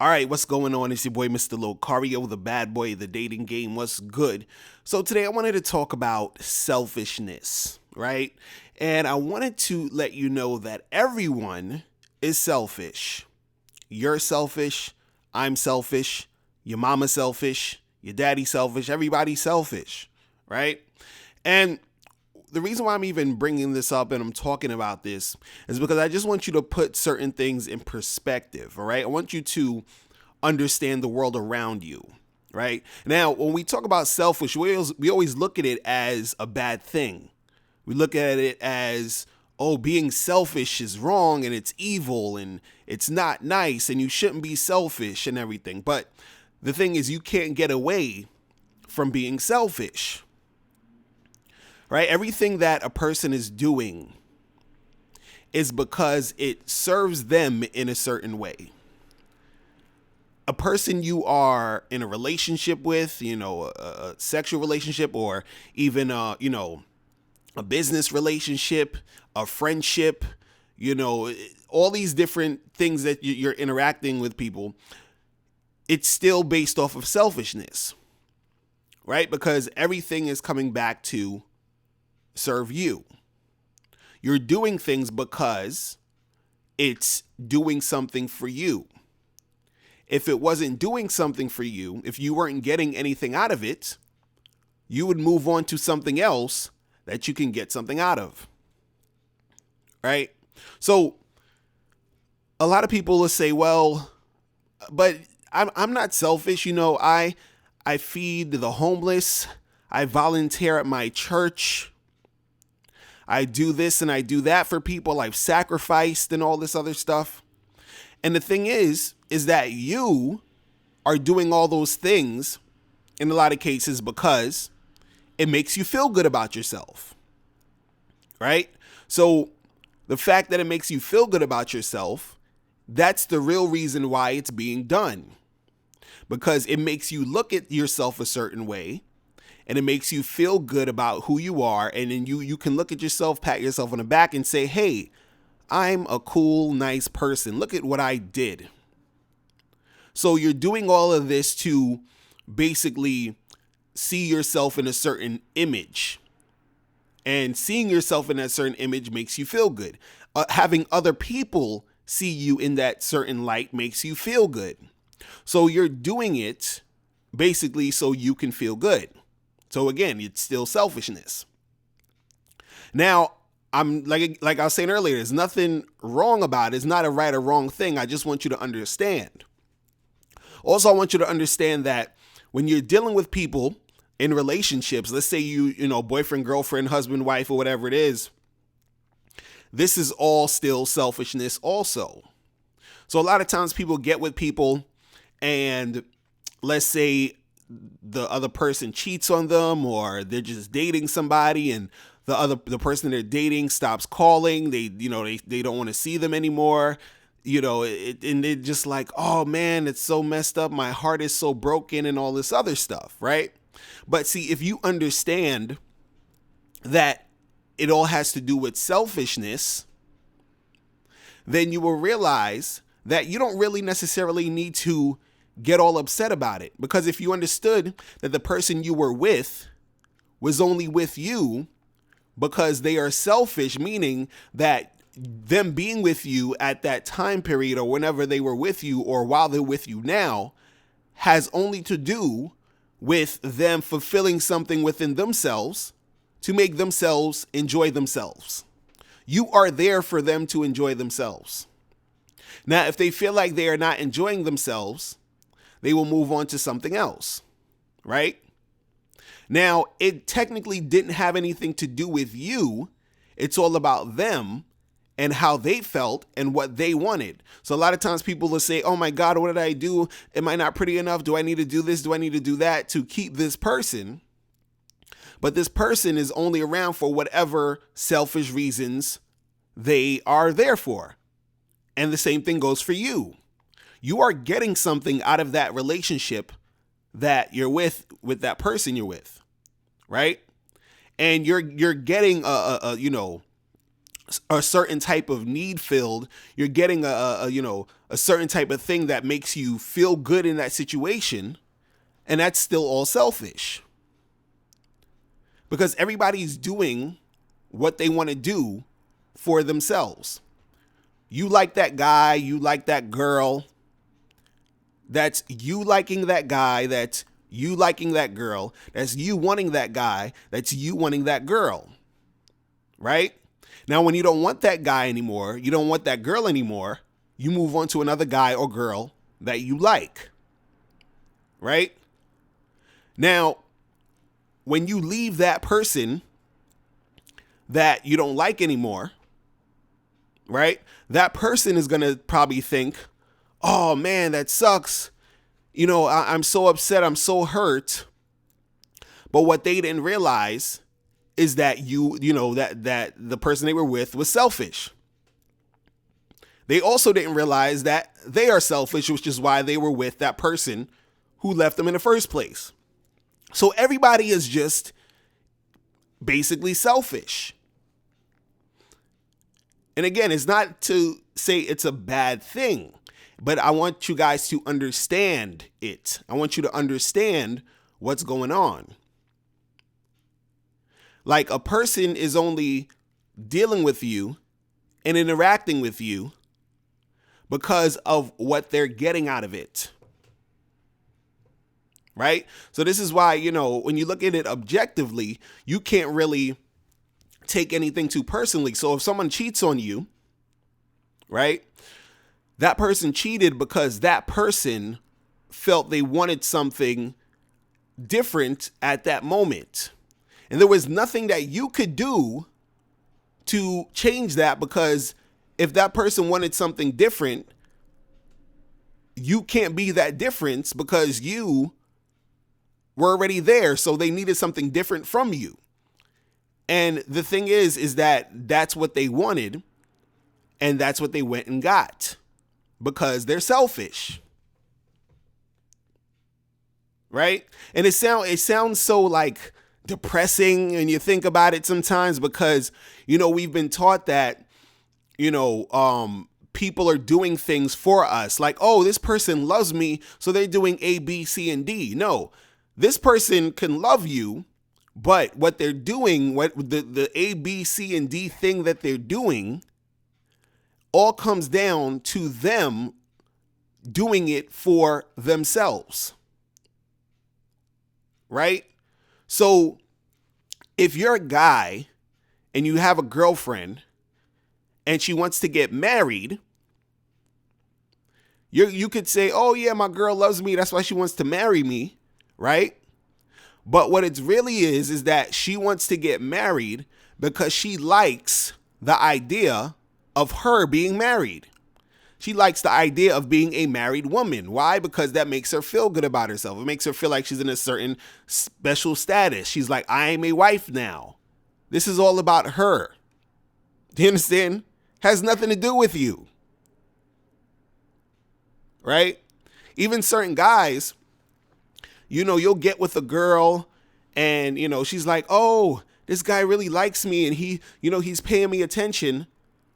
All right, what's going on? It's your boy, Mr. Locario, the bad boy of the dating game. What's good? So, today I wanted to talk about selfishness, right? And I wanted to let you know that everyone is selfish. You're selfish. I'm selfish. Your mama's selfish. Your daddy's selfish. Everybody's selfish, right? And the reason why I'm even bringing this up and I'm talking about this is because I just want you to put certain things in perspective, all right? I want you to understand the world around you, right? Now, when we talk about selfish, we always look at it as a bad thing. We look at it as, oh, being selfish is wrong and it's evil and it's not nice and you shouldn't be selfish and everything. But the thing is, you can't get away from being selfish. Right? Everything that a person is doing is because it serves them in a certain way. A person you are in a relationship with, a sexual relationship, or even, a business relationship, a friendship, all these different things that you're interacting with people, it's still based off of selfishness, right? Because everything is coming back to serve you. You're doing things because it's doing something for you. If it wasn't doing something for you, if you weren't getting anything out of it, you would move on to something else that you can get something out of. Right? So a lot of people will say, well, but I'm not selfish. I feed the homeless. I volunteer at my church. I do this and I do that for people. I've sacrificed and all this other stuff. And the thing is that you are doing all those things in a lot of cases because it makes you feel good about yourself, right? So the fact that it makes you feel good about yourself, that's the real reason why it's being done, because it makes you look at yourself a certain way. And it makes you feel good about who you are. And then you can look at yourself, pat yourself on the back and say, hey, I'm a cool, nice person. Look at what I did. So you're doing all of this to basically see yourself in a certain image. And seeing yourself in that certain image makes you feel good. Having other people see you in that certain light makes you feel good. So you're doing it basically so you can feel good. So again, it's still selfishness. Now, I'm like I was saying earlier, there's nothing wrong about it. It's not a right or wrong thing. I just want you to understand. Also, I want you to understand that when you're dealing with people in relationships, let's say you boyfriend, girlfriend, husband, wife, or whatever it is, this is all still selfishness also. So a lot of times people get with people and let's say the other person cheats on them, or they're just dating somebody and the person they're dating stops calling. They don't want to see them anymore. And they're just like, oh man, it's so messed up. My heart is so broken and all this other stuff. Right. But see, if you understand that it all has to do with selfishness, then you will realize that you don't really necessarily need to get all upset about it. Because if you understood that the person you were with was only with you because they are selfish, meaning that them being with you at that time period or whenever they were with you or while they're with you now has only to do with them fulfilling something within themselves to make themselves enjoy themselves. You are there for them to enjoy themselves. Now, if they feel like they are not enjoying themselves, they will move on to something else, right? Now, it technically didn't have anything to do with you. It's all about them and how they felt and what they wanted. So a lot of times people will say, oh my God, what did I do? Am I not pretty enough? Do I need to do this? Do I need to do that to keep this person? But this person is only around for whatever selfish reasons they are there for. And the same thing goes for you. You are getting something out of that relationship that you're with that person you're with, right? And you're getting a certain type of need filled, you're getting a certain type of thing that makes you feel good in that situation, and that's still all selfish. Because everybody's doing what they want to do for themselves. You like that guy, you like that girl. That's you liking that guy, that's you liking that girl. That's you wanting that guy, that's you wanting that girl. Right? Now, when you don't want that guy anymore, you don't want that girl anymore, you move on to another guy or girl that you like. Right? Now, when you leave that person that you don't like anymore, right? That person is going to probably think, oh man, that sucks. I'm so upset. I'm so hurt. But what they didn't realize is that that the person they were with was selfish. They also didn't realize that they are selfish, which is why they were with that person who left them in the first place. So everybody is just basically selfish. And again, it's not to say it's a bad thing, but I want you guys to understand it. I want you to understand what's going on. Like, a person is only dealing with you and interacting with you because of what they're getting out of it. Right? So this is why, when you look at it objectively, you can't really take anything too personally. So if someone cheats on you, right? That person cheated because that person felt they wanted something different at that moment. And there was nothing that you could do to change that, because if that person wanted something different, you can't be that difference because you were already there. So they needed something different from you. And the thing is that that's what they wanted, and that's what they went and got because they're selfish. Right? And it sounds so like depressing, and you think about it sometimes because, we've been taught that, people are doing things for us. Like, oh, this person loves me, so they're doing A, B, C, and D. No, this person can love you, but what they're doing, what the A, B, C, and D thing that they're doing, all comes down to them doing it for themselves. Right? So if you're a guy and you have a girlfriend and she wants to get married, you could say, oh yeah, my girl loves me, that's why she wants to marry me, right? But what it really is that she wants to get married because she likes the idea of her being married. She likes the idea of being a married woman. Why? Because that makes her feel good about herself. It makes her feel like she's in a certain special status. She's like, I am a wife now. This is all about her. Do you understand? Has nothing to do with you. Right? Even certain guys, you'll get with a girl and, she's like, oh, this guy really likes me and he's paying me attention.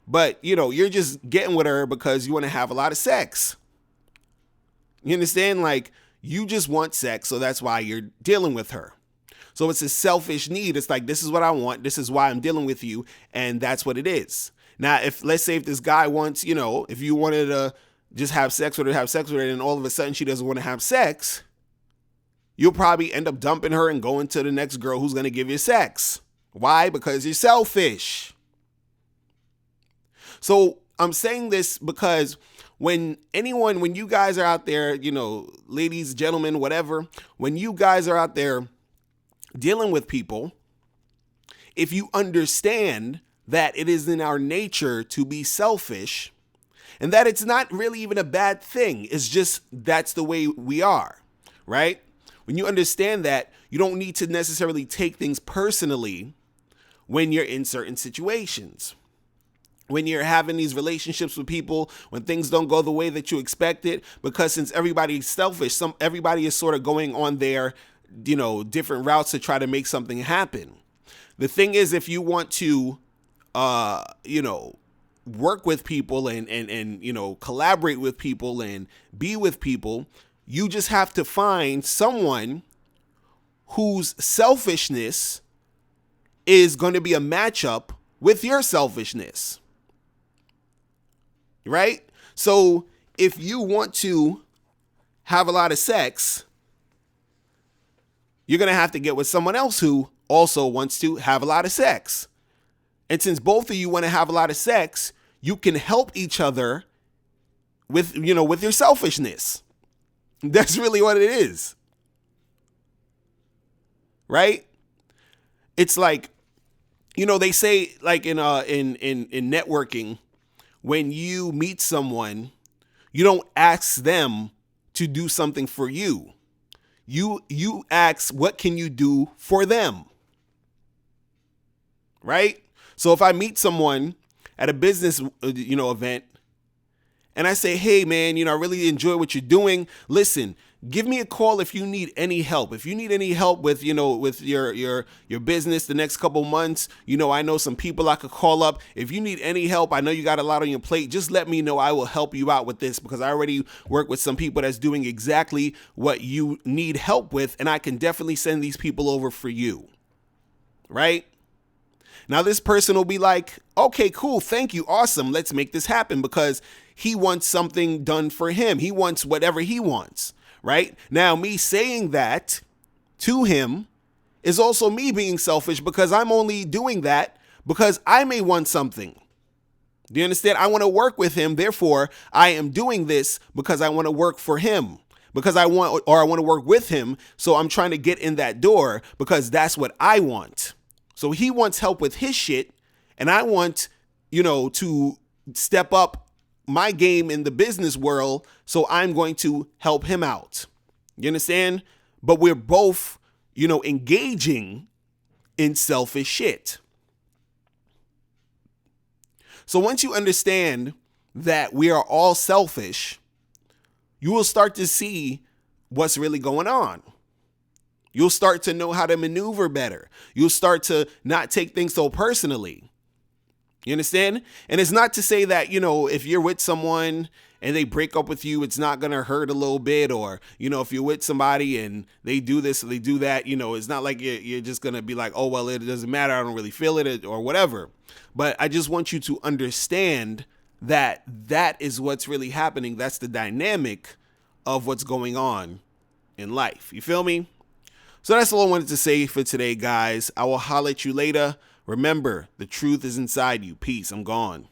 But, you're just getting with her because you want to have a lot of sex. You understand? Like, you just want sex, so that's why you're dealing with her. So it's a selfish need. It's like, this is what I want. This is why I'm dealing with you. And that's what it is. Now, let's say if this guy wants, if you wanted to just have sex with her, and all of a sudden she doesn't want to have sex, you'll probably end up dumping her and going to the next girl who's going to give you sex. Why? Because you're selfish. So I'm saying this because when you guys are out there, ladies, gentlemen, whatever, when you guys are out there dealing with people, if you understand that it is in our nature to be selfish and that it's not really even a bad thing, it's just that's the way we are, right? When you understand that, you don't need to necessarily take things personally when you're in certain situations. When you're having these relationships with people, when things don't go the way that you expected, because since everybody's selfish, everybody is sort of going on their, different routes to try to make something happen. The thing is, if you want to you know, work with people and you know, collaborate with people and be with people. You just have to find someone whose selfishness is going to be a matchup with your selfishness, right? So if you want to have a lot of sex, you're going to have to get with someone else who also wants to have a lot of sex. And since both of you want to have a lot of sex, you can help each other with, you know, with your selfishness. That's really what it is. Right? It's like, you know, they say like in networking, when you meet someone, you don't ask them to do something for you. You ask, what can you do for them? Right? So if I meet someone at a business, you know, event, and I say, hey man, you know, I really enjoy what you're doing. Listen, give me a call if you need any help. If you need any help with, you know, with your business the next couple months, you know, I know some people I could call up. If you need any help, I know you got a lot on your plate. Just let me know. I will help you out with this because I already work with some people that's doing exactly what you need help with. And I can definitely send these people over for you. Right? Now, this person will be like, okay, cool. Thank you. Awesome. Let's make this happen because he wants something done for him. He wants whatever he wants. Right? Now, me saying that to him is also me being selfish because I'm only doing that because I may want something. Do you understand? I want to work with him. Therefore, I am doing this because I want to work for him. Because I want to work with him. So I'm trying to get in that door because that's what I want. So he wants help with his shit, and I want, you know, to step up my game in the business world, so I'm going to help him out. You understand? But we're both, you know, engaging in selfish shit. So once you understand that we are all selfish, you will start to see what's really going on. You'll start to know how to maneuver better. You'll start to not take things so personally. You understand? And it's not to say that, you know, if you're with someone and they break up with you, it's not going to hurt a little bit. Or, you know, if you're with somebody and they do this or they do that, you know, it's not like you're just going to be like, oh, well, it doesn't matter. I don't really feel it or whatever. But I just want you to understand that that is what's really happening. That's the dynamic of what's going on in life. You feel me? So that's all I wanted to say for today, guys. I will holler at you later. Remember, the truth is inside you. Peace. I'm gone.